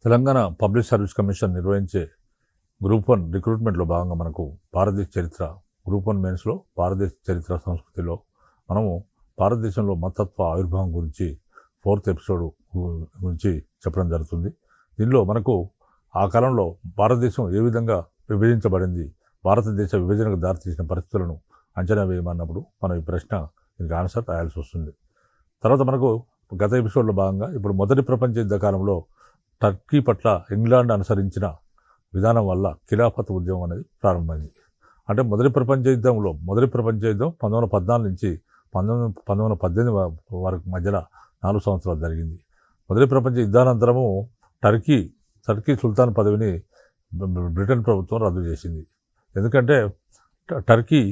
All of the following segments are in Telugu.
తెలంగాణ పబ్లిక్ సర్వీస్ కమిషన్ నిర్వహించే గ్రూప్ 1 రిక్రూట్మెంట్లో భాగంగా మనకు భారతదేశ చరిత్ర గ్రూప్ 1 మెయిన్స్లో భారతదేశ చరిత్ర సంస్కృతిలో మనము భారతదేశంలో మతత్వ ఆవిర్భావం గురించి 4th ఎపిసోడ్ గురించి చెప్పడం జరుగుతుంది. దీనిలో మనకు ఆ కాలంలో భారతదేశం ఏ విధంగా విభజించబడింది, భారతదేశ విభజనకు దారితీసిన పరిస్థితులను అంచనా వేయమన్నప్పుడు మనం ఈ ప్రశ్న దీనికి ఆన్సర్ రాయాల్సి వస్తుంది. తర్వాత మనకు గత ఎపిసోడ్లో భాగంగా ఇప్పుడు మొదటి ప్రపంచ యుద్ధ కాలంలో టర్కీ పట్ల ఇంగ్లాండ్ అనుసరించిన విధానం వల్ల ఖిలాఫత్ ఉద్యమం అనేది ప్రారంభమైంది. అంటే మొదటి ప్రపంచ యుద్ధం 1914 నుంచి 1918 వరకు మధ్యలో 4 సంవత్సరాలు జరిగింది. మొదటి ప్రపంచ యుద్ధానంతరము టర్కీ సుల్తాన్ పదవిని బ్రిటన్ ప్రభుత్వం రద్దు చేసింది. ఎందుకంటే టర్కీ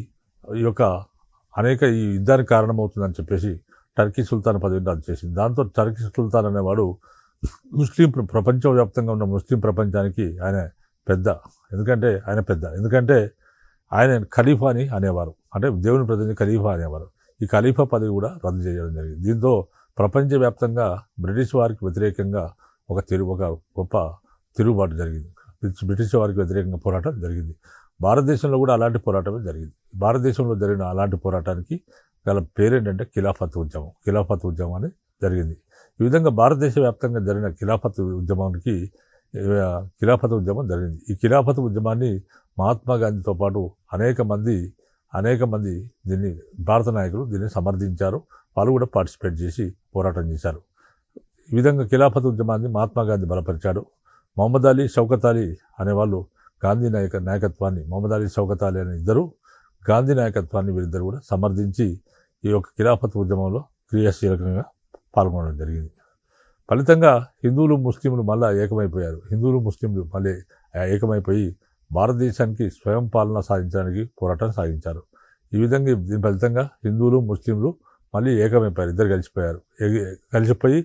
ఈ యుద్ధానికి కారణమవుతుందని చెప్పేసి టర్కీ సుల్తాన్ పదవిని రద్దు చేసింది. దాంతో టర్కీ సుల్తాన్ అనేవాడు ప్రపంచవ్యాప్తంగా ఉన్న ముస్లిం ప్రపంచానికి ఆయన పెద్ద. ఎందుకంటే ఆయన ఖలీఫా అని అనేవారు, అంటే దేవుని ప్రతినిధి ఖలీఫా అనేవారు. ఈ ఖలీఫా పదవి కూడా రద్దు చేయడం జరిగింది. దీంతో ప్రపంచవ్యాప్తంగా బ్రిటిష్ వారికి వ్యతిరేకంగా ఒక గొప్ప తిరుగుబాటు జరిగింది. బ్రిటిష్ వారికి వ్యతిరేకంగా పోరాటం జరిగింది. భారతదేశంలో కూడా అలాంటి పోరాటమే జరిగింది. భారతదేశంలో జరిగిన అలాంటి పోరాటానికి గల పేరేంటంటే ఖిలాఫత్ ఉద్యమం అనేది జరిగింది. ఈ విధంగా భారతదేశ వ్యాప్తంగా జరిగిన ఖిలాఫత్ ఉద్యమం జరిగింది. ఈ ఖిలాఫత్ ఉద్యమాన్ని మహాత్మా గాంధీతో పాటు అనేక మంది దీన్ని భారత నాయకులు దీన్ని సమర్థించారు. వాళ్ళు కూడా పార్టిసిపేట్ చేసి పోరాటం చేశారు. ఈ విధంగా ఖిలాఫత్ ఉద్యమాన్ని మహాత్మా గాంధీ బలపరిచాడు. మొహమ్మద్ అలీ, షౌకత్ అలీ అనేవాళ్ళు గాంధీ నాయకత్వాన్ని, మొహమ్మద్ అలీ, షౌకత్ అలీ అనే ఇద్దరు గాంధీ నాయకత్వాన్ని వీరిద్దరు కూడా సమర్థించి ఈ యొక్క ఖిలాఫత్ ఉద్యమంలో క్రియాశీలకంగా పాల్గొనడం జరిగింది. ఫలితంగా హిందువులు ముస్లింలు మళ్ళీ ఏకమైపోయి భారతదేశానికి స్వయం పాలన సాధించడానికి పోరాటం సాగించారు. ఈ విధంగా దీని ఫలితంగా హిందువులు ముస్లింలు మళ్ళీ ఏకమైపోయారు. ఇద్దరు కలిసిపోయి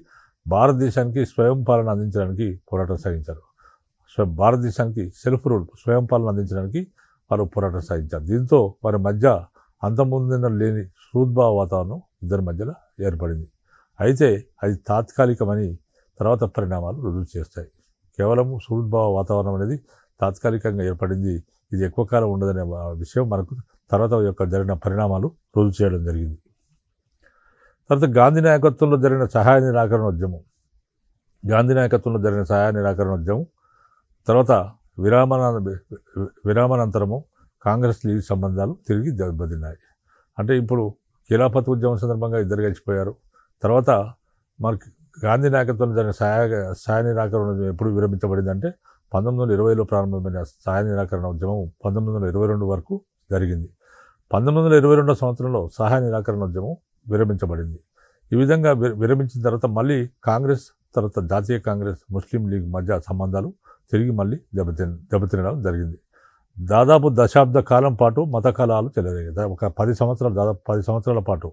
భారతదేశానికి స్వయం పాలన అందించడానికి పోరాటం సాగించారు. భారతదేశానికి సెల్ఫ్ రూల్, స్వయం పాలన అందించడానికి వారు పోరాటం సాగించారు. దీంతో వారి మధ్య అంతముందు లేని సూద్భావ వాతావరణం ఇద్దరి మధ్యలో ఏర్పడింది. అయితే అది తాత్కాలికమని తర్వాత పరిణామాలు రుజువు చేస్తాయి. కేవలం సూద్భావ వాతావరణం అనేది తాత్కాలికంగా ఏర్పడింది, ఇది ఎక్కువ కాలం ఉండదనే విషయం మనకు తర్వాత జరిగిన పరిణామాలు రుజువు చేయడం జరిగింది. తర్వాత గాంధీ నాయకత్వంలో జరిగిన సహాయ నిరాకరణ ఉద్యమం తర్వాత విరామానంతరము కాంగ్రెస్ లీగ్ సంబంధాలు తిరిగి దెబ్బతిన్నాయి. అంటే ఇప్పుడు ఖిలాఫత్ ఉద్యమం సందర్భంగా ఇద్దరు కలిసిపోయారు. తర్వాత మనకి గాంధీ నాయకత్వంలో జరిగిన సహాయ నిరాకరణ ఉద్యమం ఎప్పుడు విరమించబడిందంటే 1920లో ప్రారంభమైన సహాయ నిరాకరణ ఉద్యమం 1922 వరకు జరిగింది. 1922 సంవత్సరంలో సహాయ నిరాకరణ ఉద్యమం విరమించబడింది. ఈ విధంగా విరమించిన తర్వాత మళ్ళీ కాంగ్రెస్, తర్వాత జాతీయ కాంగ్రెస్, ముస్లిం లీగ్ మధ్య సంబంధాలు తిరిగి మళ్ళీ దెబ్బతినడం జరిగింది. దాదాపు దశాబ్ద కాలం పాటు మత కలహాలు చెలరేగాయి. ఒక 10 సంవత్సరాల పాటు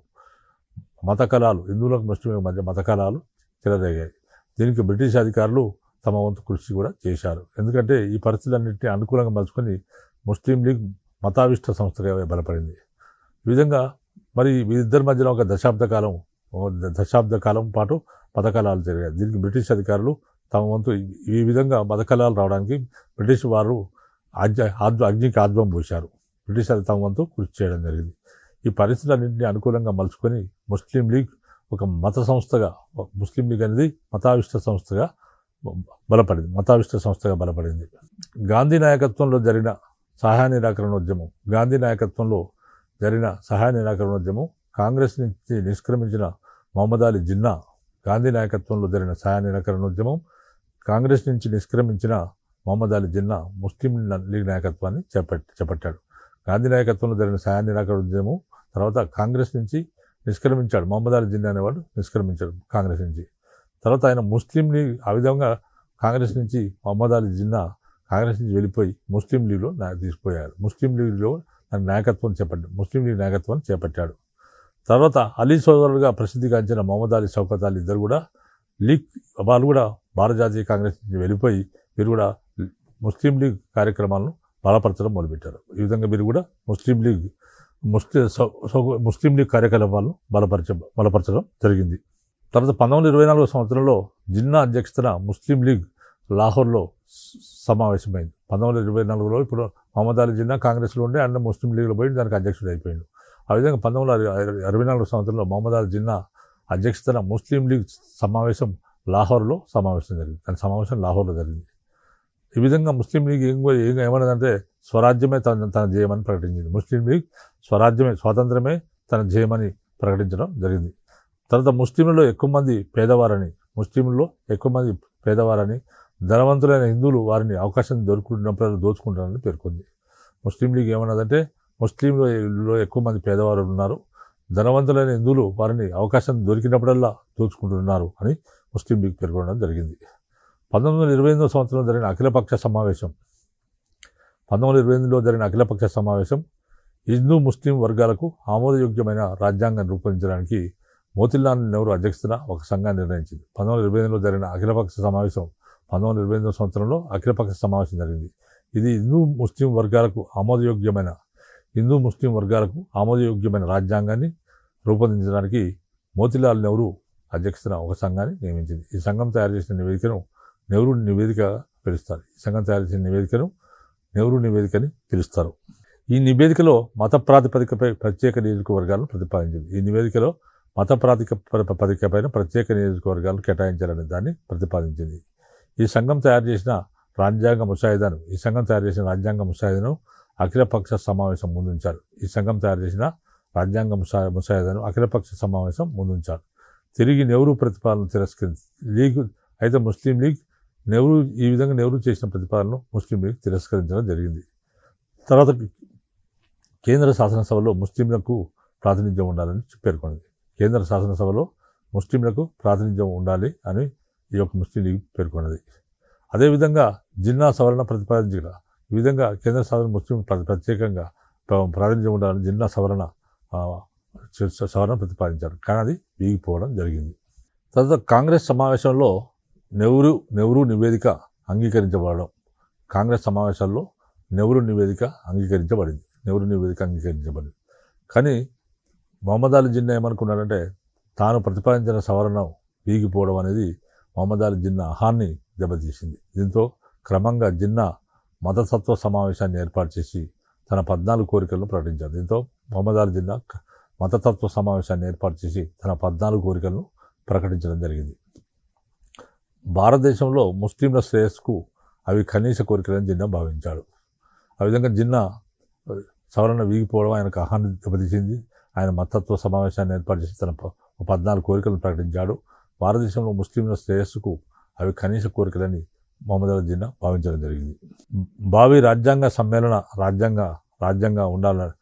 మత కలహాలు, హిందువులకు ముస్లింల మధ్య మత కలహాలు చెలరేగాయి. దీనికి బ్రిటిష్ అధికారులు తమ వంతు కృషి కూడా చేశారు. ఎందుకంటే ఈ పరిస్థితులన్నింటినీ అనుకూలంగా మలుచుకొని ముస్లిం లీగ్ మతావిష్ట సంస్థగా బలపడింది. ఈ విధంగా మరి వీరిద్దరి మధ్యలో ఒక దశాబ్ద కాలం పాటు మత కలహాలు జరిగాయి. దీనికి బ్రిటిష్ అధికారులు తమ వంతు ఈ విధంగా మత కలహాలు రావడానికి బ్రిటిష్ వారు అగ్నికి ఆజ్వం పోశారు. బ్రిటిష్ తమ వంతు కృషి చేయడం జరిగింది. ఈ పరిస్థితులన్నింటినీ అనుకూలంగా మలుచుకొని ముస్లిం లీగ్ ఒక మత సంస్థగా, ముస్లిం లీగ్ అనేది మతావిష్ట సంస్థగా బలపడింది. గాంధీ నాయకత్వంలో జరిగిన సహాయ నిరాకరణ ఉద్యమం కాంగ్రెస్ నుంచి నిష్క్రమించిన మొహమ్మద్ అలీ జిన్నా, గాంధీ నాయకత్వంలో జరిగిన సహాయ నిరాకరణ ఉద్యమం కాంగ్రెస్ నుంచి నిష్క్రమించిన మొహమ్మద్ అలీ జిన్నా ముస్లిం లీగ్ నాయకత్వాన్ని చేపట్టాడు. గాంధీ నాయకత్వంలో జరిగిన సహాయ నిరాకరణ ఉద్యమం తర్వాత కాంగ్రెస్ నుంచి నిష్క్రమించాడు. మొహమ్మద్ అలీ జిన్నా అనేవాడు నిష్క్రమించాడు కాంగ్రెస్ నుంచి. తర్వాత ఆయన ముస్లిం లీగ్, ఆ విధంగా కాంగ్రెస్ నుంచి మొహమ్మద్ అలీ జిన్నా కాంగ్రెస్ నుంచి వెళ్ళిపోయి ముస్లిం లీగ్లో తీసుకుపోయాడు. ముస్లిం లీగ్ నాయకత్వాన్ని చేపట్టాడు. తర్వాత అలీ సోదరులుగా ప్రసిద్ధిగాంచిన మొహమ్మద్ అలీ, షౌకత్ అలీ ఇద్దరు కూడా వాళ్ళు కూడా భారత జాతీయ కాంగ్రెస్ నుంచి వెళ్ళిపోయి వీరు కూడా ముస్లిం లీగ్ కార్యక్రమాలను బలపరచడం మొదలుపెట్టారు. ఈ విధంగా వీరు కూడా ముస్లిం లీగ్ కార్యకలాపాలను బలపరచడం జరిగింది. తర్వాత 1924 సంవత్సరంలో జిన్నా అధ్యక్షతన ముస్లిం లీగ్ లాహోర్లో సమావేశమైంది. 1924లో ఇప్పుడు మహమ్మద్ అలీ జిన్నా కాంగ్రెస్లో ఉండే అన్న ముస్లిం లీగ్లో పోయి దానికి అధ్యక్షుడు అయిపోయాడు. ఆ విధంగా 1964 సంవత్సరంలో మహమ్మద్ అలీ జిన్నా అధ్యక్షతన ముస్లిం లీగ్ సమావేశం లాహోర్లో సమావేశం జరిగింది. దాని సమావేశం లాహోర్లో జరిగింది. ఈ విధంగా ముస్లిం లీగ్ ఏమన్నదంటే స్వరాజ్యమే తన ధ్యేయమని ప్రకటించింది. ముస్లిం లీగ్ స్వాతంత్రమే తన ధ్యేయమని ప్రకటించడం జరిగింది. తర్వాత ముస్లింలలో ఎక్కువ మంది పేదవారని ధనవంతులైన హిందువులు వారిని అవకాశం దొరుకుతున్నప్పుడు దోచుకుంటారని పేర్కొంది. ముస్లిం లీగ్ ఏమన్నదంటే ముస్లింలో ఎక్కువ మంది పేదవారు ఉన్నారు, ధనవంతులైన హిందువులు వారిని అవకాశం దొరికినప్పుడల్లా దోచుకుంటున్నారు అని ముస్లిం లీగ్ పేర్కొనడం జరిగింది. 1928 సంవత్సరంలో జరిగిన అఖిలపక్ష సమావేశం హిందూ ముస్లిం వర్గాలకు ఆమోదయోగ్యమైన రాజ్యాంగం రూపొందించడానికి మోతీలాల్ నెహ్రూ అధ్యక్షతన ఒక సంఘాన్ని నిర్ణయించింది. 1928లో జరిగిన అఖిలపక్ష సమావేశం 1928 సంవత్సరంలో అఖిలపక్ష సమావేశం జరిగింది. ఇది హిందూ ముస్లిం వర్గాలకు ఆమోదయోగ్యమైన రాజ్యాంగాన్ని రూపొందించడానికి మోతీలాల్ నెహ్రూ అధ్యక్షతన ఒక సంఘాన్ని నియమించింది. ఈ సంఘం తయారు చేసిన నివేదికను నెహ్రూ నివేదికగా పిలుస్తారు. నెహ్రూ నివేదికని పిలుస్తారు. ఈ నివేదికలో మత ప్రాతిపదికపై ప్రత్యేక నియోజకవర్గాలను ప్రతిపాదించింది. ప్రత్యేక నియోజకవర్గాలను కేటాయించాలనే దాన్ని ప్రతిపాదించింది. ఈ సంఘం తయారు చేసిన రాజ్యాంగ ముసాయిదాను అఖిలపక్ష సమావేశం ముందుంచారు. తిరిగి నెహ్రూ ప్రతిపాదనను అయితే ముస్లిం లీగ్ నెహ్రూ చేసిన ప్రతిపాదనను ముస్లిం లీగ్ తిరస్కరించడం జరిగింది. తర్వాత కేంద్ర శాసనసభలో ముస్లింలకు ప్రాతినిధ్యం ఉండాలని పేర్కొన్నది. కేంద్ర శాసనసభలో ముస్లింలకు ప్రాతినిధ్యం ఉండాలి అని ఈ యొక్క ముస్లిం లీగ్ పేర్కొన్నది. అదేవిధంగా జిన్నా సవరణ ప్రతిపాదించగా ఈ విధంగా కేంద్ర శాసన ముస్లిం ప్రత్యేకంగా ప్రాతినిధ్యం ఉండాలని జిన్నా సవరణ ప్రతిపాదించారు. కానీ అది వీగిపోవడం జరిగింది. తర్వాత కాంగ్రెస్ సమావేశంలో నెహ్రూ నివేదిక అంగీకరించబడడం. నెహ్రూ నివేదిక అంగీకరించబడింది. కానీ మహమ్మద్ అలీ జిన్నా ఏమనుకున్నాడంటే తాను ప్రతిపాదించిన సవరణ వీగిపోవడం అనేది మహమ్మద్ అలీ జిన్నా అహాన్ని దెబ్బతీసింది. దీంతో క్రమంగా జిన్నా మతతత్వ సమావేశాన్ని ఏర్పాటు చేసి తన 14 కోరికలను ప్రకటించారు. దీంతో మహమ్మద్ అలీ జిన్నా మతతత్వ సమావేశాన్ని ఏర్పాటు చేసి తన 14 కోరికలను ప్రకటించడం జరిగింది. భారతదేశంలో ముస్లింల శ్రేయస్సుకు అవి కనీస కోరికలని జిన్నా భావించాడు. ఆ విధంగా జిన్నా సవరణ వీగిపోవడం ఆయనకు అహాన్ని దెబ్బతీసింది. ఆయన మతత్వ సమావేశాన్ని ఏర్పాటు చేసి తన 14 కోరికలను ప్రకటించాడు. భారతదేశంలో ముస్లింల శ్రేయస్సుకు అవి కనీస కోరికలని మహమ్మద్ అలీ జిన్నా భావించడం జరిగింది. భావి రాజ్యాంగ సమ్మేళన రాజ్యాంగంగా ఉండాలని,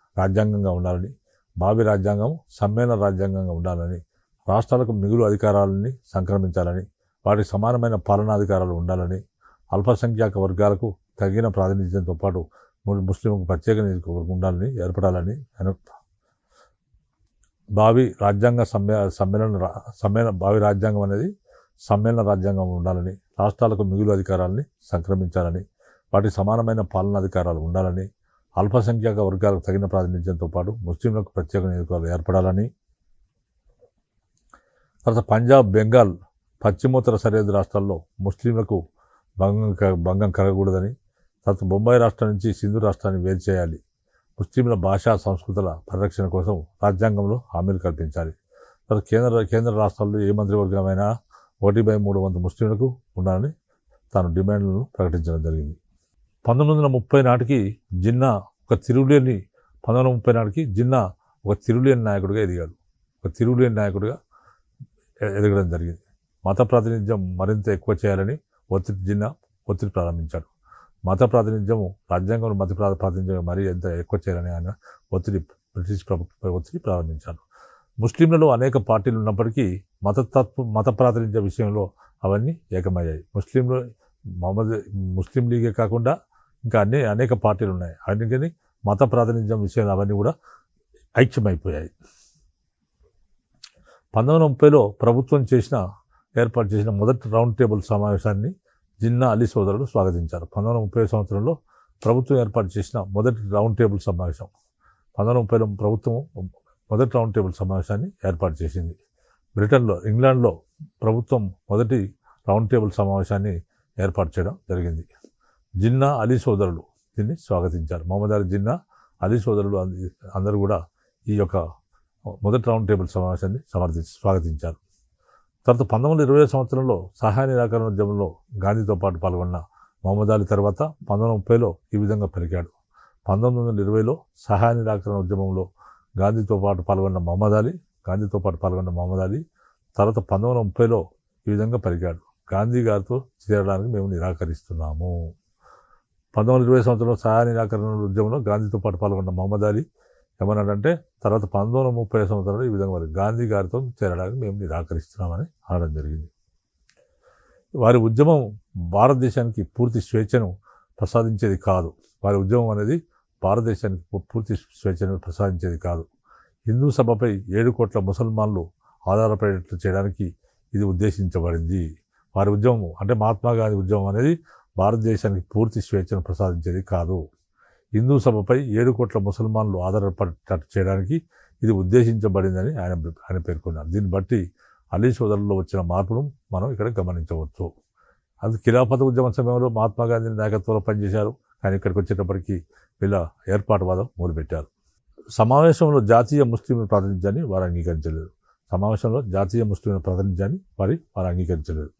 భావి రాజ్యాంగం సమ్మేళన రాజ్యాంగంగా ఉండాలని, రాష్ట్రాలకు మిగులు అధికారాలని సంక్రమించాలని, వాటికి సమానమైన పాలనాధికారాలు ఉండాలని, అల్పసంఖ్యాక వర్గాలకు తగిన ప్రాతినిధ్యంతో పాటు ముస్లింలకు ప్రత్యేక నియోజకవర్గం ఉండాలని ఏర్పడాలని భావి రాజ్యాంగం అనేది సమ్మేళన రాజ్యాంగం ఉండాలని, రాష్ట్రాలకు మిగులు అధికారాలని సంక్రమించాలని, వాటికి సమానమైన పాలనాధికారాలు ఉండాలని, అల్పసంఖ్యాక వర్గాలకు తగిన ప్రాతినిధ్యంతో పాటు ముస్లింలకు ప్రత్యేక నియోజకవర్గాలు ఏర్పడాలని, తర్వాత పంజాబ్, బెంగాల్, పశ్చిమోత్తర సరిహద్దు రాష్ట్రాల్లో ముస్లింలకు భంగం కలగకూడదని, తర్వాత బొంబాయి రాష్ట్రం నుంచి సింధు రాష్ట్రాన్ని వేరు చేయాలి, ముస్లింల భాషా సంస్కృతుల పరిరక్షణ కోసం రాజ్యాంగంలో హామీలు కల్పించాలి, తర్వాత కేంద్ర రాష్ట్రాల్లో ఏ మంత్రివర్గమైనా 1/3 వంతు ముస్లింలకు ఉండాలని తాను డిమాండ్లను ప్రకటించడం జరిగింది. 1930 నాటికి జిన్నా ఒక తిరుగులేని నాయకుడిగా ఎదగడం జరిగింది. మత ప్రాతినిధ్యం మరింత ఎక్కువ చేయాలని ఒత్తిడి ప్రారంభించాడు. రాజ్యాంగంలో మత ప్రాతినిధ్యం మరీ ఎంత ఎక్కువ చేయాలని ఆయన బ్రిటిష్ ప్రభుత్వ ఒత్తిడి ప్రారంభించారు. ముస్లింలలో అనేక పార్టీలు ఉన్నప్పటికీ మత ప్రాతినిధ్య విషయంలో అవన్నీ ఏకమయ్యాయి. ముస్లిం లీగే కాకుండా ఇంకా అనేక పార్టీలు ఉన్నాయి. అందుకని మత ప్రాతినిధ్యం విషయంలో అవన్నీ కూడా ఐక్యమైపోయాయి. 1930లో ప్రభుత్వం ఏర్పాటు చేసిన మొదటి రౌండ్ టేబుల్ సమావేశాన్ని జిన్నా అలీ సోదరులు స్వాగతించారు. 1930 సంవత్సరంలో ప్రభుత్వం ఏర్పాటు చేసిన మొదటి రౌండ్ టేబుల్ సమావేశం 1930లో ప్రభుత్వం మొదటి రౌండ్ టేబుల్ సమావేశాన్ని ఏర్పాటు చేసింది. ఇంగ్లాండ్లో ప్రభుత్వం మొదటి రౌండ్ టేబుల్ సమావేశాన్ని ఏర్పాటు చేయడం జరిగింది. జిన్నా అలీ సోదరులు దీన్ని స్వాగతించారు. మహమ్మద్ అలీ జిన్నా అలీ సోదరులు అందరూ కూడా ఈ యొక్క మొదటి రౌండ్ టేబుల్ సమావేశాన్ని స్వాగతించారు. తర్వాత 1920 సంవత్సరంలో సహాయ నిరాకరణ ఉద్యమంలో గాంధీతో పాటు పాల్గొన్న మహమ్మద్ అలీ తర్వాత 1930లో ఈ విధంగా పలికాడు. 1920లో సహాయ నిరాకరణ ఉద్యమంలో గాంధీతో పాటు పాల్గొన్న మహమ్మద్ అలీ తర్వాత 1930లో ఈ విధంగా పలికాడు. గాంధీ గారితో చేరడానికి మేము నిరాకరిస్తున్నాము. 1920 సంవత్సరంలో సహాయ నిరాకరణ ఉద్యమంలో గాంధీతో పాటు పాల్గొన్న మహమ్మద్ అలీ ఏమన్నాడంటే తర్వాత 1930 సంవత్సరంలో ఈ విధంగా గాంధీ గారితో చేరడానికి మేము నిరాకరిస్తున్నామని అనడం జరిగింది. వారి ఉద్యమం భారతదేశానికి పూర్తి స్వేచ్ఛను ప్రసాదించేది కాదు. వారి ఉద్యమం అనేది భారతదేశానికి పూర్తి స్వేచ్ఛను ప్రసాదించేది కాదు. హిందూ సభపై 7 కోట్ల ముసల్మాన్లు ఆధారపడేట్లు చేయడానికి ఇది ఉద్దేశించబడింది. వారి ఉద్యమం అంటే మహాత్మా గాంధీ ఉద్యమం అనేది భారతదేశానికి పూర్తి స్వేచ్ఛను ప్రసాదించేది కాదు. హిందూ సభపై 7 కోట్ల ముసల్మాన్లు ఆధారపడేటట్టు చేయడానికి ఇది ఉద్దేశించబడిందని ఆయన పేర్కొన్నారు. దీన్ని బట్టి అలీ సోదరుల్లో వచ్చిన మార్పును మనం ఇక్కడ గమనించవచ్చు. అది ఖిలాఫత్ ఉద్యమ సమయంలో మహాత్మా గాంధీ నాయకత్వంలో పనిచేశారు. కానీ ఇక్కడికి వచ్చేటప్పటికి వీళ్ళ ఏర్పాటువాదం మొదలుపెట్టారు. సమావేశంలో జాతీయ ముస్లింల ప్రాతినిధ్యాన్ని వారు అంగీకరించలేదు. వారు అంగీకరించలేదు.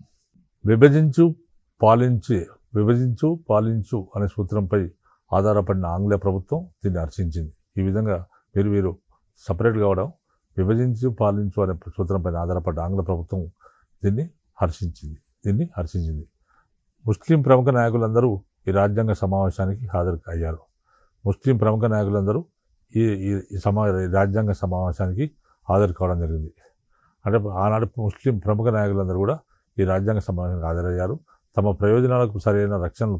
విభజించు పాలించు అనే సూత్రంపై ఆధారపడిన ఆంగ్లేయ ప్రభుత్వం దీన్ని హర్షించింది. ఈ విధంగా వీరు సపరేట్ కావడం, విభజించు పాలించు అనే సూత్రంపై ఆధారపడ్డ ఆంగ్ల ప్రభుత్వం దీన్ని హర్షించింది. ముస్లిం ప్రముఖ నాయకులందరూ ఈ రాజ్యాంగ సమావేశానికి హాజరు అయ్యారు. ఈ రాజ్యాంగ సమావేశానికి హాజరు కావడం జరిగింది. అంటే ఆనాడు ముస్లిం ప్రముఖ నాయకులందరూ కూడా ఈ రాజ్యాంగ సమావేశానికి హాజరయ్యారు. తమ ప్రయోజనాలకు సరైన రక్షణలు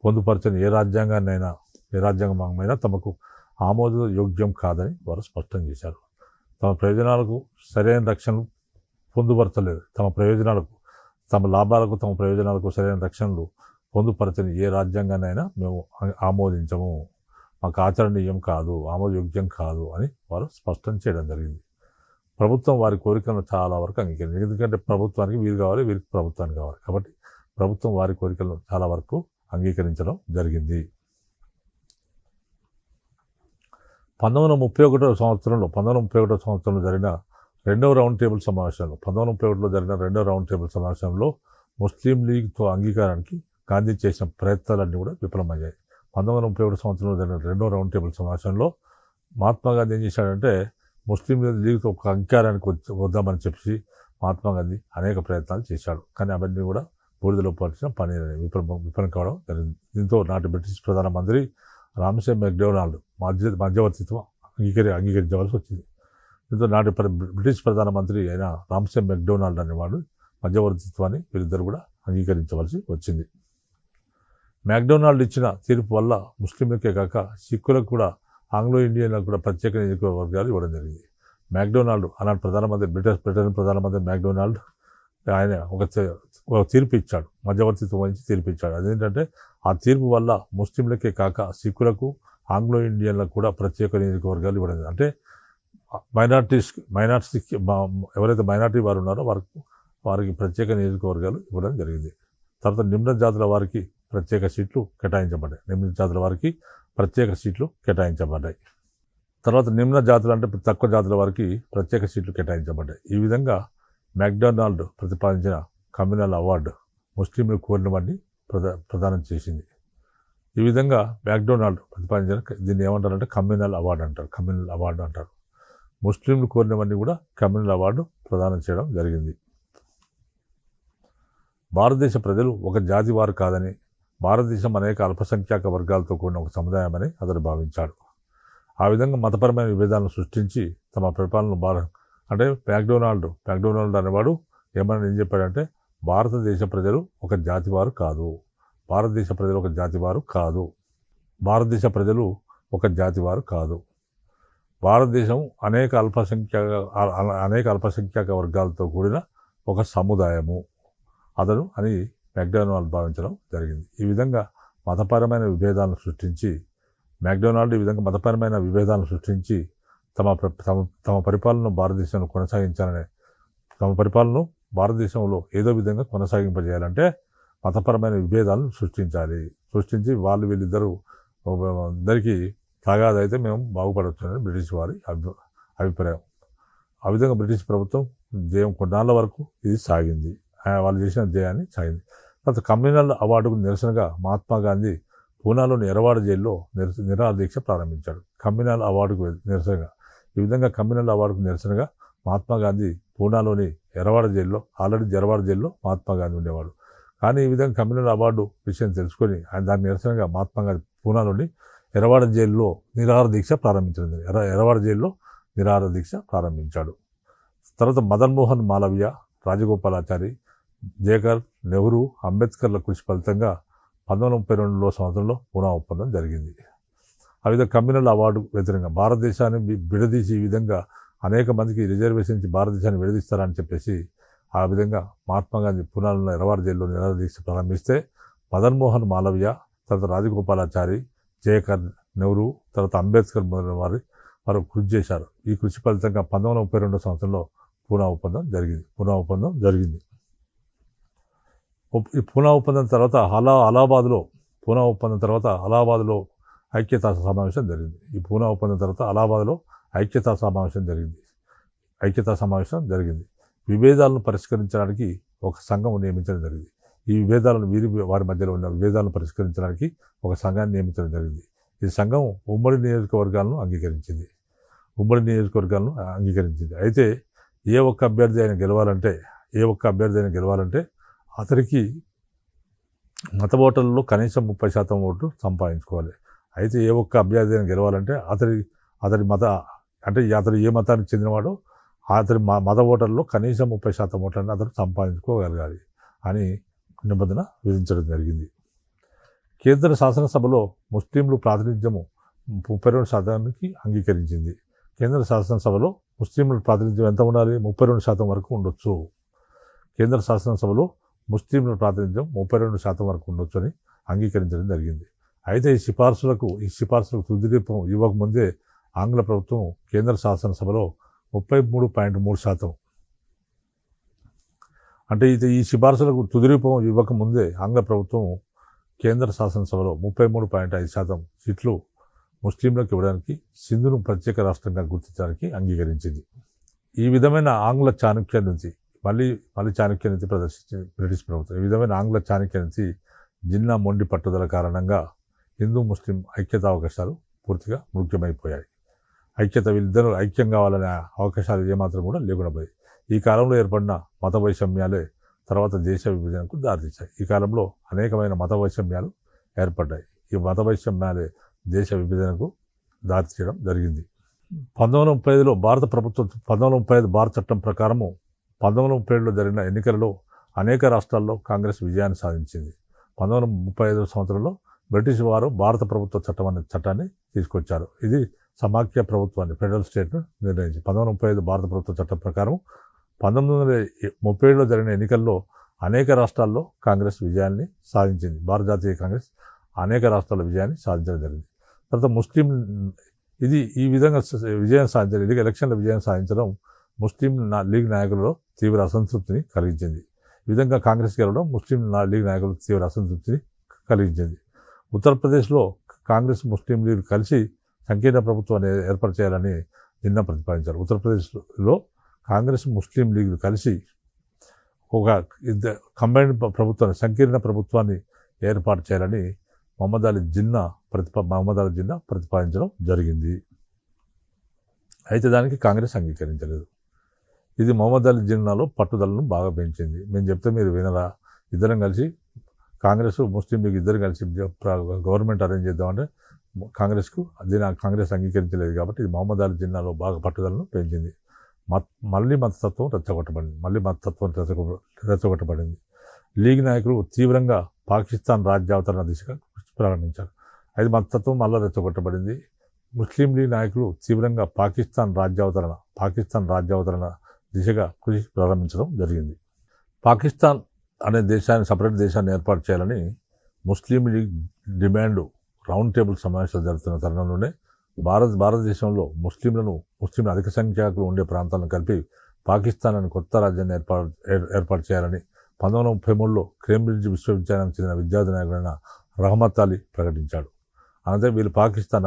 పొందుపరచని ఏ రాజ్యాంగమైనా తమకు ఆమోదయోగ్యం కాదని వారు స్పష్టం చేశారు. తమ ప్రయోజనాలకు సరైన రక్షణలు పొందుపరచలేదు. తమ లాభాలకు తమ ప్రయోజనాలకు సరైన రక్షణలు పొందుపరచని ఏ రాజ్యాంగాన్నైనా మేము ఆమోదించము, మాకు ఆచరణీయం కాదు, ఆమోదయోగ్యం కాదు అని వారు స్పష్టం చేయడం జరిగింది. ప్రభుత్వం వారి కోరికలను చాలా వరకు అంగీకరించింది. ఎందుకంటే ప్రభుత్వానికి వీరు కావాలి, వీరికి ప్రభుత్వానికి కావాలి. కాబట్టి ప్రభుత్వం వారి కోరికలను చాలా వరకు అంగీకరించడం జరిగింది. 1931 సంవత్సరంలో జరిగిన రెండవ రౌండ్ టేబుల్ సమావేశంలో ముస్లిం లీగ్తో అంగీకారానికి గాంధీ చేసిన ప్రయత్నాలన్నీ కూడా విఫలమయ్యాయి. 1931 సంవత్సరంలో జరిగిన రెండవ రౌండ్ టేబుల్ సమావేశంలో మహాత్మా గాంధీ ఏం చేశాడంటే ముస్లిం లీగ్తో ఒక అంగీకారానికి వద్దామని చెప్పి మహాత్మా గాంధీ అనేక ప్రయత్నాలు చేశాడు. కానీ అవన్నీ కూడా బూడిదలో పరిచిన పని విఫలం కావడం జరిగింది. దీంతో నాటి బ్రిటిష్ ప్రధానమంత్రి రామ్సే మెక్డొనాల్డ్ మధ్యవర్తిత్వం అంగీకరించవలసి వచ్చింది. దీంతో నాటి బ్రిటిష్ ప్రధానమంత్రి అయిన రామ్సే మెక్డొనాల్డ్ అనేవాడు మధ్యవర్తిత్వాన్ని వీరిద్దరు కూడా అంగీకరించవలసి వచ్చింది. మెక్డొనాల్డ్ ఇచ్చిన తీర్పు వల్ల ముస్లింలకే కాక సిక్కులకు కూడా ఆంగ్లో ఇండియన్లకు కూడా ప్రత్యేక నియోజకవర్గాలు ఇవ్వడం జరిగింది. మెక్డొనాల్డ్ ఆనాటి బ్రిటన్ ప్రధానమంత్రి మెక్డొనాల్డ్ ఆయన ఒక తీర్పు ఇచ్చాడు, మధ్యవర్తిత్వం వహించి తీర్పు ఇచ్చాడు. అదేంటంటే ఆ తీర్పు వల్ల ముస్లింలకే కాక సిక్కులకు ఆంగ్లో ఇండియన్లకు కూడా ప్రత్యేక నియోజకవర్గాలు ఇవ్వడం. అంటే మైనార్టీస్ ఎవరైతే మైనార్టీ వారు ఉన్నారో వారికి ప్రత్యేక నియోజకవర్గాలు ఇవ్వడం జరిగింది. తర్వాత నిమ్న జాతుల వారికి ప్రత్యేక సీట్లు కేటాయించబడ్డాయి. తర్వాత నిమ్న జాతులు అంటే తక్కువ జాతుల వారికి ప్రత్యేక సీట్లు కేటాయించబడ్డాయి. ఈ విధంగా మెక్డొనాల్డ్ ప్రతిపాదించిన కమ్యూనల్ అవార్డు ముస్లింలు కోరినవన్నీ ప్రదానం చేసింది. ఈ విధంగా మెక్డొనాల్డ్ ప్రతిపాదించిన దీన్ని ఏమంటారంటే కమ్యూనల్ అవార్డు అంటారు. ముస్లింలు కోరినవన్నీ కూడా కమ్యూనల్ అవార్డు ప్రదానం చేయడం జరిగింది. భారతదేశ ప్రజలు ఒక జాతి వారు కాదని, భారతదేశం అనేక అల్పసంఖ్యాక వర్గాలతో కూడిన ఒక సముదాయమని అతడు భావించాడు. ఆ విధంగా మతపరమైన విభేదాలను సృష్టించి తమ పరిపాలన అంటే మెక్డొనాల్డ్ అనేవాడు ఏం చెప్పాడంటే భారతదేశ ప్రజలు ఒక జాతి వారు కాదు, భారతదేశం అనేక అల్పసంఖ్యాక వర్గాలతో కూడిన ఒక సముదాయము అని మెక్డొనాల్డ్ భావించడం జరిగింది. ఈ విధంగా మతపరమైన విభేదాలను సృష్టించి తమ పరిపాలనను భారతదేశంలో కొనసాగించాలనే తమ పరిపాలనను భారతదేశంలో ఏదో విధంగా కొనసాగింపజేయాలంటే మతపరమైన విభేదాలను సృష్టించి వీళ్ళిద్దరూ అందరికీ తగాదైతే మేము బాగుపడవచ్చునని బ్రిటిష్ వారి అభిప్రాయం. ఆ విధంగా బ్రిటిష్ ప్రభుత్వం కొన్నాళ్ళ వరకు ఇది సాగింది. వాళ్ళు చేసిన జయాన్ని సాగింది. తర్వాత కమ్యూనల్ అవార్డుకు నిరసనగా మహాత్మా గాంధీ పూనాలోని ఎర్రవాడ జైల్లో నిరాహార దీక్ష ప్రారంభించాడు. కమ్యూనల్ అవార్డుకు నిరసనగా ఈ విధంగా కమ్యూనల్ అవార్డుకు నిరసనగా మహాత్మా గాంధీ పూనాలోని ఎర్రవాడ జైల్లో మహాత్మా గాంధీ ఉండేవాడు. కానీ ఈ విధంగా కమ్యూనల్ అవార్డు విషయం తెలుసుకొని ఆయన దాని నిరసనగా మహాత్మా గాంధీ పూనాలోని ఎర్రవాడ జైల్లో నిరాహార దీక్ష ప్రారంభించింది. ఎర్రవాడ జైల్లో నిరాహార దీక్ష ప్రారంభించాడు. తర్వాత మదన్ మోహన్ మాలవీయ, రాజగోపాలాచారి, జేకర్, నెహ్రూ, అంబేద్కర్ల కృషి ఫలితంగా 1932 సంవత్సరంలో పూనా ఒప్పందం జరిగింది. ఆ విధంగా కమ్యూనల్ అవార్డు వ్యతిరేకంగా భారతదేశాన్ని విడదీసి ఈ విధంగా అనేక మందికి రిజర్వేషన్ ఇచ్చి భారతదేశాన్ని విడదీస్తారని చెప్పేసి ఆ విధంగా మహాత్మా గాంధీ పూనాలో ఎర్రవాడ జైల్లో నిరాహార దీక్ష ప్రారంభిస్తే మదన్ మోహన్ మాలవీయ, తర్వాత రాజగోపాలాచారి, జేకర్, నెహ్రూ, తర్వాత అంబేద్కర్ మొదలైన వారు కృషి చేశారు. ఈ కృషి ఫలితంగా 1932 సంవత్సరంలో పూనా ఒప్పందం జరిగింది. ఈ పూనా ఒప్పందం తర్వాత అలహాబాద్లో ఐక్యతా సమావేశం జరిగింది. ఈ పూనా ఒప్పందం తర్వాత అలహాబాద్లో ఐక్యతా సమావేశం జరిగింది. విభేదాలను పరిష్కరించడానికి ఒక సంఘం నియమించడం జరిగింది. ఈ విభేదాలను వారి మధ్యలో ఉన్న విభేదాలను పరిష్కరించడానికి ఒక సంఘాన్ని నియమించడం జరిగింది. ఈ సంఘం ఉమ్మడి నియోజకవర్గాలను అంగీకరించింది. అయితే ఏ ఒక్క అభ్యర్థి అయినా గెలవాలంటే అతనికి మత ఓటర్లలో కనీసం 30% ఓట్లు సంపాదించుకోవాలి. అయితే ఏ ఒక్క అభ్యర్థి అయినా గెలవాలంటే అతని అతడు ఏ మతానికి చెందినవాడో అతని మత ఓటర్లలో కనీసం 30% ఓట్లను అతను సంపాదించుకోగలగాలి అని నిబంధన విధించడం జరిగింది. కేంద్ర శాసనసభలో ముస్లింలు ప్రాతినిధ్యము 32% అంగీకరించింది. కేంద్ర శాసనసభలో ముస్లింల ప్రాతినిధ్యం ఎంత ఉండాలి? 32% వరకు ఉండొచ్చు. కేంద్ర శాసనసభలో ముస్లింల ప్రాతినిధ్యం 32% వరకు ఉండొచ్చు అని అంగీకరించడం జరిగింది. అయితే ఈ సిఫార్సులకు తుదిరూపం ఇవ్వకముందే ఆంగ్ల ప్రభుత్వం కేంద్ర శాసనసభలో 33.3%, అంటే ఈ సిఫార్సులకు తుదిరూపం ఇవ్వకముందే ఆంగ్ల ప్రభుత్వం కేంద్ర శాసనసభలో 33.5% సీట్లు ముస్లింలకు ఇవ్వడానికి సింధును ప్రత్యేక రాష్ట్రంగా గుర్తించడానికి అంగీకరించింది. ఈ విధమైన ఆంగ్ల చాణక్య నుంచి మళ్ళీ చాణక్య నుంచి ప్రదర్శించింది బ్రిటిష్ ప్రభుత్వం. ఈ విధమైన ఆంగ్ల చాణక్య నుంచి జిన్నా మొండి పట్టుదల కారణంగా హిందూ ముస్లిం ఐక్యత అవకాశాలు పూర్తిగా ముఖ్యమైపోయాయి. వీళ్ళిద్దరూ ఐక్యం కావాలనే అవకాశాలు ఏమాత్రం కూడా లేకుండా పోయాయి. ఈ కాలంలో ఏర్పడిన మత వైషమ్యాలే తర్వాత దేశ విభజనకు దారితీశాయి. ఈ కాలంలో అనేకమైన మత వైషమ్యాలు ఏర్పడ్డాయి. ఈ మత వైషమ్యాలే దేశ విభజనకు దారితీయడం జరిగింది. 1935లో భారత ప్రభుత్వం 1935 భారత చట్టం ప్రకారము 1937లో జరిగిన ఎన్నికలలో అనేక రాష్ట్రాల్లో కాంగ్రెస్ విజయాన్ని సాధించింది. 1935 సంవత్సరంలో బ్రిటిష్ వారు భారత ప్రభుత్వ చట్టాన్ని తీసుకొచ్చారు. ఇది సమాఖ్య ప్రభుత్వాన్ని ఫెడరల్ స్టేట్ను నిర్ణయించి 1935 భారత ప్రభుత్వ చట్టం ప్రకారం 1937లో జరిగిన ఎన్నికల్లో అనేక రాష్ట్రాల్లో కాంగ్రెస్ విజయాన్ని సాధించింది. భారత జాతీయ కాంగ్రెస్ అనేక రాష్ట్రాల విజయాన్ని సాధించడం జరిగింది. తర్వాత ఈ విధంగా విజయం సాధించడం, ఎలక్షన్ల విజయం సాధించడం ముస్లిం లీగ్ నాయకులలో తీవ్ర అసంతృప్తిని కలిగించింది. ఈ విధంగా కాంగ్రెస్ గెలవడం ముస్లిం లీగ్ నాయకులకు తీవ్ర అసంతృప్తిని కలిగించింది. ఉత్తరప్రదేశ్లో కాంగ్రెస్ ముస్లిం లీగ్ కలిసి సంకీర్ణ ప్రభుత్వాన్ని ఏర్పాటు చేయాలని నిన్న ప్రతిపాదించారు. ఉత్తరప్రదేశ్లో కాంగ్రెస్ ముస్లిం లీగ్ కలిసి ఒక కంబైన్డ్ ప్రభుత్వాన్ని, సంకీర్ణ ప్రభుత్వాన్ని ఏర్పాటు చేయాలని మహమ్మద్ అలీ జిన్నా ప్రతిపాదించడం జరిగింది. అయితే దానికి కాంగ్రెస్ అంగీకరించలేదు. ఇది మహమ్మద్ అలీ జిన్నాలో పట్టుదలను బాగా పెంచింది. మేము చెప్తే మీరు వినరా, ఇద్దరం కలిసి కాంగ్రెస్ ముస్లిం లీగ్ ఇద్దరు కలిసి గవర్నమెంట్ అరేంజ్ చేద్దామంటే కాంగ్రెస్ అంగీకరించలేదు. కాబట్టి ఇది మహమ్మద్ అలీ జిన్నాలో బాగా పట్టుదలను పెంచింది. మళ్ళీ మతతత్వం రెచ్చగొట్టబడింది. లీగ్ నాయకులు తీవ్రంగా పాకిస్తాన్ రాజ్యావతరణ దిశగా కృషి ప్రారంభించారు. అది మతతత్వం మళ్ళీ రెచ్చగొట్టబడింది. ముస్లిం లీగ్ నాయకులు తీవ్రంగా పాకిస్తాన్ రాజ్యావతరణ దిశగా కృషి ప్రారంభించడం జరిగింది. పాకిస్తాన్ అనే దేశాన్ని, దేశాన్ని ఏర్పాటు చేయాలని ముస్లిం లీగ్ డిమాండ్ రౌండ్ టేబుల్ సమావేశాలు జరుగుతున్న తరుణంలోనే భారతదేశంలో ముస్లింలు అధిక సంఖ్యాకులు ఉండే ప్రాంతాలను కలిపి పాకిస్తాన్ అని కొత్త రాజ్యాన్ని ఏర్పాటు చేయాలని 1933లో కేంబ్రిడ్జ్ విశ్వవిద్యాలయానికి చెందిన విద్యార్థి నాయకుడైన రహమత్ అలీ ప్రకటించాడు. అనంతరం వీళ్ళు పాకిస్తాన్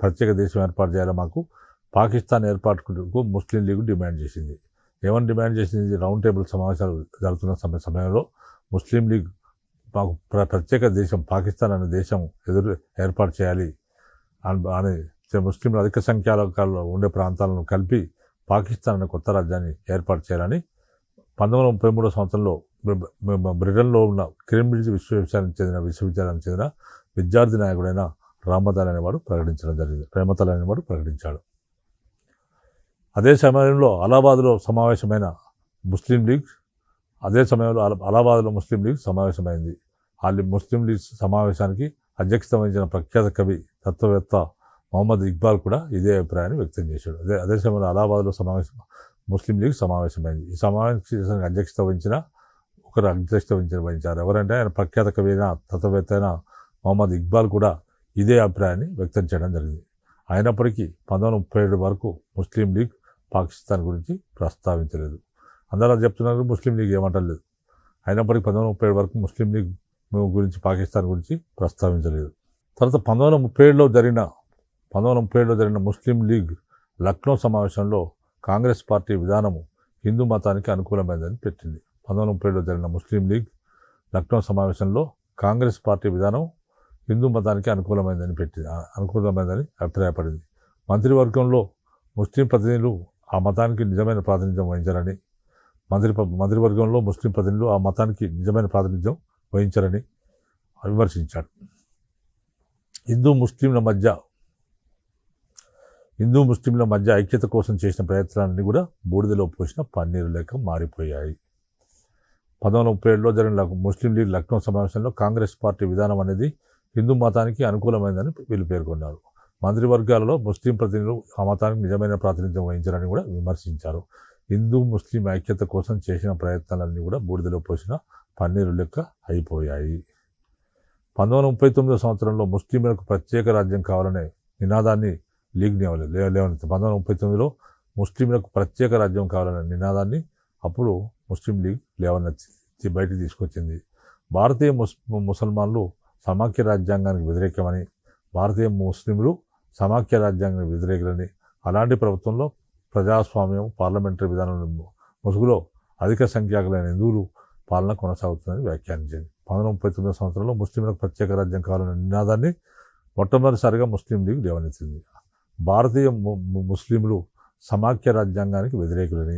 ప్రత్యేక దేశం ఏర్పాటు చేయాలి, మాకు పాకిస్తాన్ ఏర్పాటుకు ముస్లిం లీగ్ డిమాండ్ చేసింది. ఏమని డిమాండ్ చేసింది? రౌండ్ టేబుల్ సమావేశాలు జరుగుతున్న సమయంలో ముస్లిం లీగ్ మాకు ప్రత్యేక దేశం పాకిస్తాన్ అనే దేశం ఏర్పాటు చేయాలి అని ముస్లింలు అధిక సంఖ్యాలో ఉండే ప్రాంతాలను కలిపి పాకిస్తాన్ అనే కొత్త రాజ్యాన్ని ఏర్పాటు చేయాలని 1933 సంవత్సరంలో బ్రిటన్లో ఉన్న కేంబ్రిడ్జ్ విశ్వవిద్యాలయానికి చెందిన విద్యార్థి నాయకుడైన రహమత్ అలీ అనేవాడు ప్రకటించాడు. అదే సమయంలో అలహాబాద్లో ముస్లిం లీగ్ సమావేశమైంది. ముస్లిం లీగ్ సమావేశానికి అధ్యక్షత వహించిన ప్రఖ్యాత కవి తత్వవేత్త మొహమ్మద్ ఇక్బాల్ కూడా ఇదే అభిప్రాయాన్ని వ్యక్తం చేశాడు. అదే సమయంలో అలహాబాద్లో ముస్లిం లీగ్ సమావేశమైంది. ఈ సమావేశానికి అధ్యక్షత వహించారు. ఎవరంటే ఆయన ప్రఖ్యాత కవి అయిన తత్వవేత్త అయిన మొహమ్మద్ ఇక్బాల్ కూడా ఇదే అభిప్రాయాన్ని వ్యక్తం చేయడం జరిగింది. అయినప్పటికీ 1937 వరకు ముస్లిం లీగ్ పాకిస్తాన్ గురించి ప్రస్తావించలేదు. అందరూ చెప్తున్నారు ముస్లిం లీగ్ ఏమంటలేదు. అయినప్పటికీ 1937 వరకు ముస్లిం లీగ్ గురించి పాకిస్తాన్ గురించి ప్రస్తావించలేదు. తర్వాత 1937లో జరిగిన ముస్లిం లీగ్ లక్నో సమావేశంలో కాంగ్రెస్ పార్టీ విధానము హిందూ మతానికి అనుకూలమైనదని పెట్టింది. 1937లో జరిగిన ముస్లిం లీగ్ లక్నో సమావేశంలో కాంగ్రెస్ పార్టీ విధానం హిందూ మతానికి అనుకూలమైనదని అభిప్రాయపడింది. మంత్రివర్గంలో ముస్లిం ప్రతినిధులు ఆ మతానికి నిజమైన ప్రాతినిధ్యం వహించారని విమర్శించాడు. హిందూ ముస్లింల మధ్య ఐక్యత కోసం చేసిన ప్రయత్నాలన్నీ కూడా బూడిదలో పోసిన పన్నీరు లేక మారిపోయాయి. 1937లో జరిగిన ముస్లిం లీగ్ లక్నో సమావేశంలో కాంగ్రెస్ పార్టీ విధానం అనేది హిందూ మతానికి అనుకూలమైందని వీళ్ళు పేర్కొన్నారు. మంత్రివర్గాలలో ముస్లిం ప్రతినిధులు ఆ మతానికి నిజమైన ప్రాతినిధ్యం వహించారని కూడా విమర్శించారు. హిందూ ముస్లిం ఐక్యత కోసం చేసిన ప్రయత్నాలన్నీ కూడా బూడిదలో పోసిన పన్నీరు లెక్క అయిపోయాయి. 1939 సంవత్సరంలో ముస్లింలకు ప్రత్యేక రాజ్యం కావాలనే నినాదాన్ని లీగ్ లేవనెత్తింది. 1939లో ముస్లింలకు ప్రత్యేక రాజ్యం కావాలనే నినాదాన్ని అప్పుడు ముస్లిం లీగ్ లేవనెత్తి బయటికి తీసుకొచ్చింది. భారతీయ ముసల్మాన్లు సమాఖ్య రాజ్యాంగానికి వ్యతిరేకమని, భారతీయ ముస్లింలు సమాఖ్య రాజ్యాంగానికి వ్యతిరేకులని, అలాంటి ప్రభుత్వంలో ప్రజాస్వామ్యం పార్లమెంటరీ విధానం ముసుగులో అధిక సంఖ్యాకులైన హిందువులు పాలన కొనసాగుతుందని వ్యాఖ్యానించింది. 1939 సంవత్సరంలో ముస్లింలకు ప్రత్యేక రాజ్యం కావాలనే నినాదాన్ని మొట్టమొదటిసారిగా ముస్లిం లీగ్ లేవనెత్తింది. భారతీయ ముస్లింలు సమాఖ్య రాజ్యాంగానికి వ్యతిరేకులని,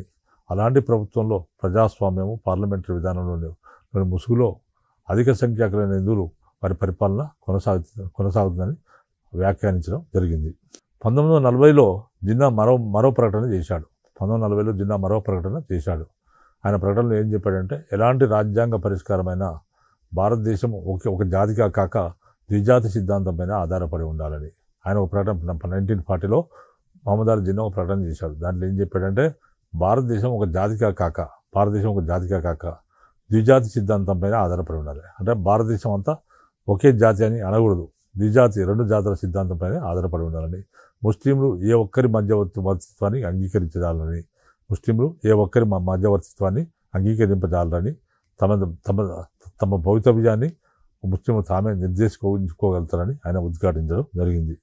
అలాంటి ప్రభుత్వంలో ప్రజాస్వామ్యము పార్లమెంటరీ విధానంలోని ముసుగులో అధిక సంఖ్యాకులైన హిందువులు వారి పరిపాలన కొనసాగుతుందని వ్యాఖ్యానించడం జరిగింది. 1940లో జిన్నా మరో ప్రకటన చేశాడు. 1940లో జిన్నా మరో ప్రకటన చేశాడు. ఆయన ప్రకటనలో ఏం చెప్పాడంటే, ఎలాంటి రాజ్యాంగ పరిష్కారమైన భారతదేశం ఒక జాతిగా కాక ద్విజాతి సిద్ధాంతంపైన ఆధారపడి ఉండాలని ఆయన ఒక ప్రకటన 1940లో మహమ్మద్ అలీ జిన్నా ఒక ప్రకటన చేశాడు. దాంట్లో ఏం చెప్పాడంటే, భారతదేశం ఒక జాతిగా కాక ద్విజాతి సిద్ధాంతంపైన ఆధారపడి ఉండాలి. అంటే భారతదేశం అంతా ఒకే జాతి అని అనకూడదు, ద్విజాతి 2 జాతుల సిద్ధాంతంపైన ఆధారపడి ఉండాలని, ముస్లింలు ఏ ఒక్కరి మధ్యవర్తిత్వాన్ని అంగీకరింపజాలని, తమ భవితవ్యాన్ని ముస్లింలు తామే నిర్దేశించుకోగలుగుతారని ఆయన ఉద్ఘాటించడం జరిగింది.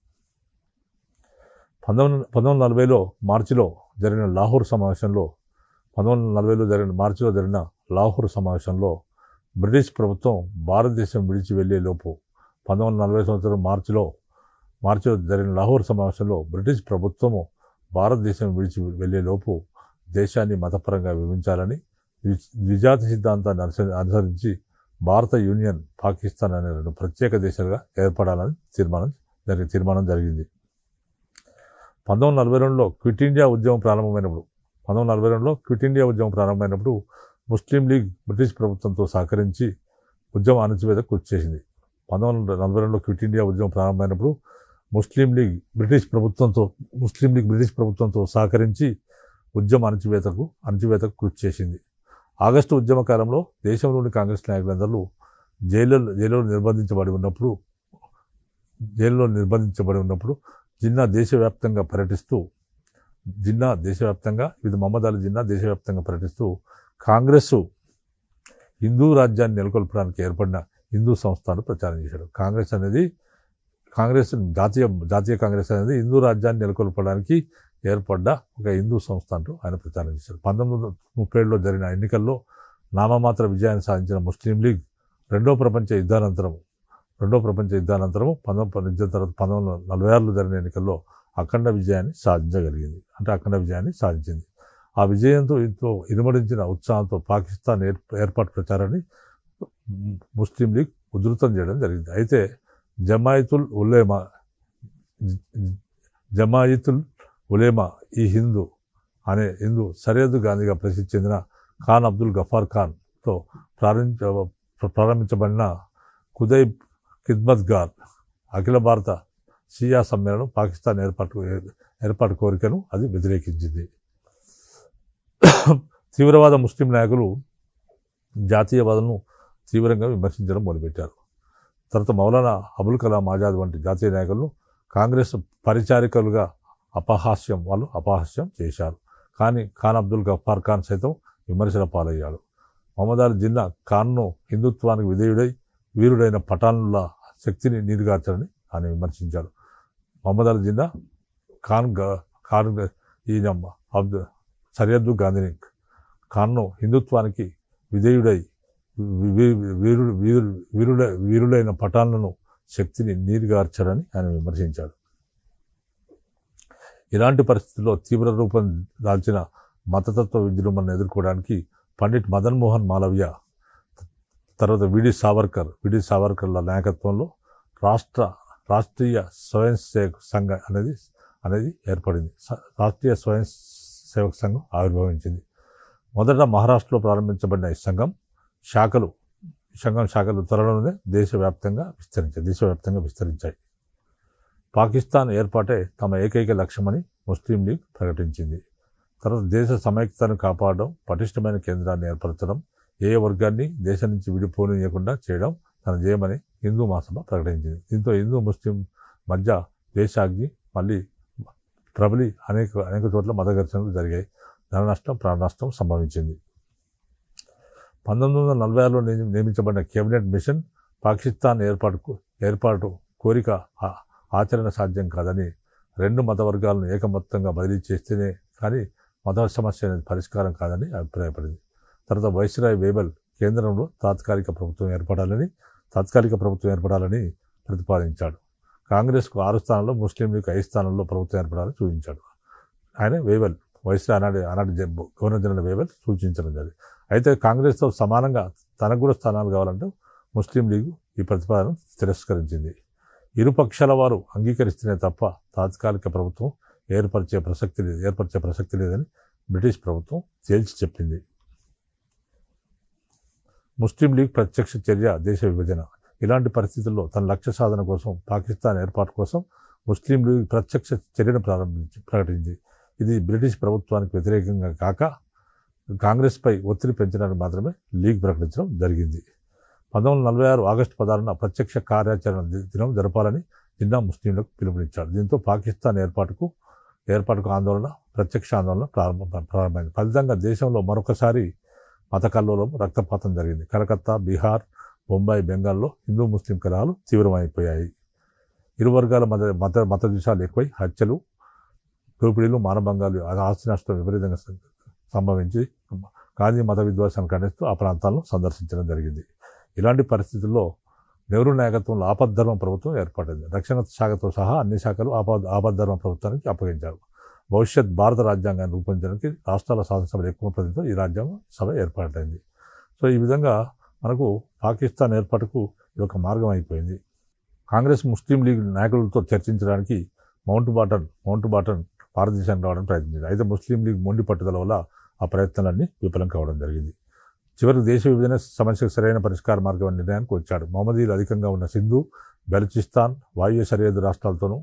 1940లో మార్చిలో జరిగిన లాహోర్ సమావేశంలో బ్రిటిష్ ప్రభుత్వం భారతదేశం విడిచి వెళ్లే లోపు 1940 సంవత్సరం మార్చిలో జరిగిన లాహోర్ సమావేశంలో బ్రిటిష్ ప్రభుత్వము భారతదేశం విడిచి వెళ్లే లోపు దేశాన్ని మతపరంగా విభజించాలని, ద్విజాతి సిద్ధాంతాన్ని అనుసరించి భారత యూనియన్, పాకిస్తాన్ అనే 2 ప్రత్యేక దేశాలుగా ఏర్పడాలని తీర్మానం జరిగింది. 1942లో క్విట్ ఇండియా ఉద్యమం ప్రారంభమైనప్పుడు ముస్లిం లీగ్ బ్రిటిష్ ప్రభుత్వంతో సహకరించి ఉద్యమ అణచివేతకు కృషి చేసింది. 1942లో క్విట్ ఇండియా ఉద్యమం ప్రారంభమైనప్పుడు ముస్లిం లీగ్ బ్రిటిష్ ప్రభుత్వంతో సహకరించి ఉద్యమ అణచివేతకు కృషి చేసింది. ఆగస్టు ఉద్యమ కాలంలో దేశంలోని కాంగ్రెస్ నాయకులందరూ జైల్లో నిర్బంధించబడి ఉన్నప్పుడు జిన్నా దేశవ్యాప్తంగా పర్యటిస్తూ జిన్నా దేశవ్యాప్తంగా ఇది మహమ్మద్ అలీ జిన్నా దేశవ్యాప్తంగా పర్యటిస్తూ కాంగ్రెస్ హిందూ రాజ్యాన్ని నెలకొల్పడానికి ఏర్పడిన హిందూ సంస్థను ప్రచారం చేశాడు. కాంగ్రెస్ జాతీయ కాంగ్రెస్ అనేది హిందూ రాజ్యాన్ని నెలకొల్పడానికి ఏర్పడ్డ ఒక హిందూ సంస్థ అంటూ ఆయన ప్రచారం చేశారు. 1937లో జరిగిన ఎన్నికల్లో నామమాత్ర విజయాన్ని సాధించిన ముస్లిం లీగ్ రెండో ప్రపంచ యుద్ధానంతరం 1946లో జరిగిన ఎన్నికల్లో అఖండ విజయాన్ని సాధించింది. ఆ విజయంతో ఎంతో ఇనుమడించిన ఉత్సాహంతో పాకిస్తాన్ ఏర్పాటు ప్రచారాన్ని ముస్లిం లీగ్ ఉధృతం చేయడం జరిగింది. అయితే జమాయితుల్ ఉలేమా ఈ హిందూ సరిహద్దు గాంధీగా ప్రసిద్ధి చెందిన ఖాన్ అబ్దుల్ గఫార్ ఖాన్తో ప్రారంభించబడిన ఖుదైబ్ ఖిద్మత్గార్ అఖిల భారత షియా సమ్మేళనం పాకిస్తాన్ ఏర్పాటు కోరికను అది వ్యతిరేకించింది. తీవ్రవాద ముస్లిం నాయకులు జాతీయవాదులను తీవ్రంగా విమర్శించడం మొదలుపెట్టారు. తర్వాత మౌలానా అబుల్ కలాం ఆజాద్ వంటి జాతీయ నాయకులను కాంగ్రెస్ పరిచారికలుగా అపహాస్యం చేశారు. కానీ ఖాన్ అబ్దుల్ గఫార్ ఖాన్ సైతం విమర్శల పాలయ్యాడు. మహమ్మద్ అలీ జిన్నా ఖాన్ను హిందుత్వానికి విధేయుడై వీరుడైన పఠాన్ల శక్తిని నీరుగార్చాలని ఆయన విమర్శించాడు. మహమ్మద్ అలీ జిన్నా సరిహద్దు గాంధీని ఖాన్ను హిందుత్వానికి విధేయుడై వీరులైన పఠాన్లను శక్తిని నీరుగార్చాడని ఆయన విమర్శించాడు. ఇలాంటి పరిస్థితుల్లో తీవ్ర రూపం దాల్చిన మతతత్వ విజృంభణను ఎదుర్కోవడానికి పండిట్ మదన్ మోహన్ మాలవ్య తర్వాత విడి సావర్కర్ల నాయకత్వంలో రాష్ట్రీయ స్వయం సేవక్ సంఘ అనేది ఏర్పడింది. రాష్ట్రీయ స్వయం సేవక్ సంఘం ఆవిర్భవించింది. మొదట మహారాష్ట్రలో ప్రారంభించబడిన ఈ సంఘం శాఖలు త్వరలోనే దేశవ్యాప్తంగా విస్తరించాయి. పాకిస్తాన్ ఏర్పాటే తమ ఏకైక లక్ష్యమని ముస్లిం లీగ్ ప్రకటించింది. తర్వాత దేశ సమైక్యతను కాపాడడం, పటిష్టమైన కేంద్రాన్ని ఏర్పరచడం, ఏ వర్గాన్ని దేశం నుంచి విడిపోనీయకుండా చేయడం తన జయమని హిందూ మహాసభ ప్రకటించింది. దీంతో హిందూ ముస్లిం మధ్య దేశాగ్ని మళ్ళీ ప్రబలి అనేక చోట్ల మత ఘర్షణలు జరిగాయి. ధన నష్టం, ప్రాణ నష్టం సంభవించింది. 1946లో నియమించబడిన కేబినెట్ మిషన్ పాకిస్తాన్ ఏర్పాటు కోరిక ఆచరణ సాధ్యం కాదని, రెండు మత వర్గాలను ఏకమత్తంగా బదిలీ చేస్తేనే కానీ మత సమస్య అనేది పరిష్కారం కాదని అభిప్రాయపడింది. తర్వాత వైస్రాయ్ వేబల్ కేంద్రంలో తాత్కాలిక ప్రభుత్వం ఏర్పడాలని ప్రతిపాదించాడు. కాంగ్రెస్కు 6 స్థానాల్లో, ముస్లిం లీగ్ 5 స్థానాల్లో ప్రభుత్వం ఏర్పడాలని సూచించాడు. ఆయన వేబల్ వైస్రాయ్ ఆనాటి గవర్నర్ జనరల్ వేబల్ సూచించడం జరిగింది. అయితే కాంగ్రెస్తో సమానంగా తనకు కూడా స్థానాలు కావాలంటూ ముస్లిం లీగ్ ఈ ప్రతిపాదన తిరస్కరించింది. ఇరుపక్షాల వారు అంగీకరిస్తేనే తప్ప తాత్కాలిక ప్రభుత్వం ఏర్పరిచే ప్రసక్తి లేదని బ్రిటిష్ ప్రభుత్వం తేల్చి చెప్పింది. ముస్లిం లీగ్ ప్రత్యక్ష చర్య దేశ విభజన. ఇలాంటి పరిస్థితుల్లో తన లక్ష్య సాధన కోసం పాకిస్తాన్ ఏర్పాటు కోసం ముస్లిం లీగ్ ప్రత్యక్ష చర్యను ప్రకటించింది. ఇది బ్రిటిష్ ప్రభుత్వానికి వ్యతిరేకంగా కాక కాంగ్రెస్పై ఒత్తిడి పెంచడానికి మాత్రమే లీగ్ ప్రకటించడం జరిగింది. 1946 ఆగస్టు 16న ప్రత్యక్ష కార్యాచరణ దినం జరపాలని జిన్నా ముస్లింలకు పిలుపునిచ్చాడు. దీంతో పాకిస్తాన్ ఏర్పాటుకు ప్రత్యక్ష ఆందోళన ప్రారంభమైంది. ఫలితంగా దేశంలో మరొకసారి మత కల్లోలం, రక్తపాతం జరిగింది. కలకత్తా, బీహార్, బొంబాయి, బెంగాల్లో హిందూ ముస్లిం కలహాలు తీవ్రమైపోయాయి. ఇరు వర్గాల మత ద్వేషాలు ఎక్కువై హత్యలు, దోపిడీలు, మానభంగాలు, ఆస్తి నష్టం విపరీతంగా సంభవించి గాంధీ మత విద్వేషాన్ని ఖండిస్తూ ఆ ప్రాంతాలను సందర్శించడం జరిగింది. ఇలాంటి పరిస్థితుల్లో నెహ్రూ నాయకత్వంలో ఆపద్ధర్మ ప్రభుత్వం ఏర్పడింది. రక్షణ శాఖతో సహా అన్ని శాఖలు ఆపద్ధర్మ ప్రభుత్వానికి అప్పగించారు. భవిష్యత్ భారత రాజ్యాంగాన్ని రూపొందించడానికి రాష్ట్రాల శాసనసభలు ఎక్కువ ప్రతినిధితో ఈ రాజ్యాంగ సభ ఏర్పాటైంది. సో ఈ విధంగా మనకు పాకిస్తాన్ ఏర్పాటుకు ఇది ఒక మార్గం అయిపోయింది. కాంగ్రెస్ ముస్లిం లీగ్ నాయకులతో చర్చించడానికి మౌంట్ బాటన్ భారతదేశానికి రావడానికి ప్రయత్నించింది. అయితే ముస్లిం లీగ్ మొండి పట్టుదల వల్ల ఆ ప్రయత్నాలన్నీ విఫలం కావడం జరిగింది. చివరికి దేశ విభజన సమస్యకు సరైన పరిష్కార మార్గం నిర్ణయానికి వచ్చాడు. మహమ్మదీలు అధికంగా ఉన్న సింధు, బెలూచిస్తాన్, వాయువ్య సరిహద్దు రాష్ట్రాలతోనూ,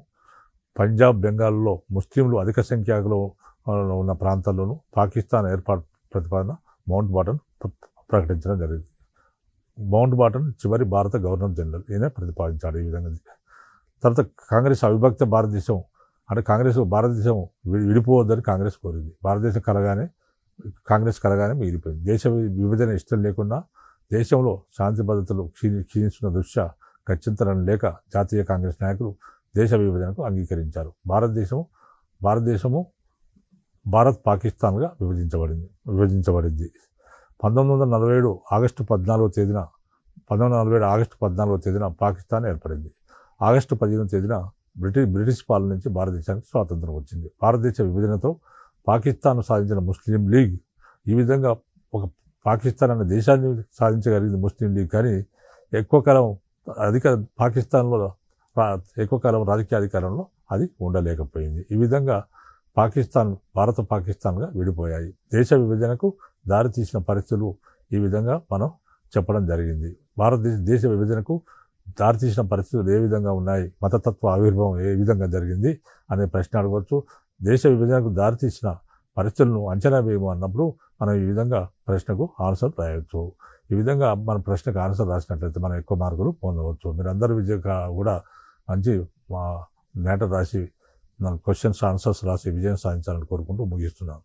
పంజాబ్, బెంగాల్లో ముస్లింలు అధిక సంఖ్యలో ఉన్న ప్రాంతాల్లోనూ పాకిస్తాన్ ఏర్పాటు ప్రతిపాదన మౌంట్ బాటన్ ప్రకటించడం జరిగింది. మౌంట్ బాటన్ చివరి భారత గవర్నర్ జనరల్ ఈయన ప్రతిపాదించాడు. ఈ విధంగా తర్వాత కాంగ్రెస్ అవిభక్త భారతదేశం అంటే కాంగ్రెస్ భారతదేశం విడిపోవద్దని కాంగ్రెస్ కోరింది. భారతదేశం కాంగ్రెస్ కలగానే మిగిలిపోయింది. దేశ విభజన ఇష్టం లేకుండా దేశంలో శాంతి భద్రతలు క్షీణిస్తున్న దృష్ట్యా గత్యంతరం లేక జాతీయ కాంగ్రెస్ నాయకులు దేశ విభజనకు అంగీకరించారు. భారతదేశము భారత్ పాకిస్తాన్గా విభజించబడింది. 1947 ఆగస్టు 14వ తేదీన పాకిస్తాన్ ఏర్పడింది. ఆగస్టు 15వ తేదీన బ్రిటిష్ పాలన నుంచి భారతదేశానికి స్వాతంత్రం వచ్చింది. భారతదేశ విభజనతో పాకిస్తాన్ సాధించిన ముస్లిం లీగ్ ఈ విధంగా ఒక పాకిస్తాన్ అనే దేశాన్ని సాధించగలిగింది ముస్లిం లీగ్, కానీ ఎక్కువ కాలం రాజకీయ అధికారంలో అది ఉండలేకపోయింది. ఈ విధంగా భారత పాకిస్తాన్గా విడిపోయాయి. దేశ విభజనకు దారితీసిన పరిస్థితులు ఈ విధంగా మనం చెప్పడం జరిగింది. దేశ విభజనకు దారితీసిన పరిస్థితులు ఏ విధంగా ఉన్నాయి, మతతత్వ ఆవిర్భావం ఏ విధంగా జరిగింది అనే ప్రశ్న అడగవచ్చు. దేశ విభజనకు దారితీసిన పరిస్థితులను అంచనా వేయము అన్నప్పుడు మనం ఈ విధంగా ప్రశ్నకు ఆన్సర్ రాయవచ్చు. ఈ విధంగా మన ప్రశ్నకు ఆన్సర్ రాసినట్లయితే మనం ఎక్కువ మార్కులు పొందవచ్చు. మీరందరూ కూడా మంచి మ్యాటర్ రాసి క్వశ్చన్స్ ఆన్సర్స్ రాసి విజయం సాధించాలని కోరుకుంటూ ముగిస్తున్నాను.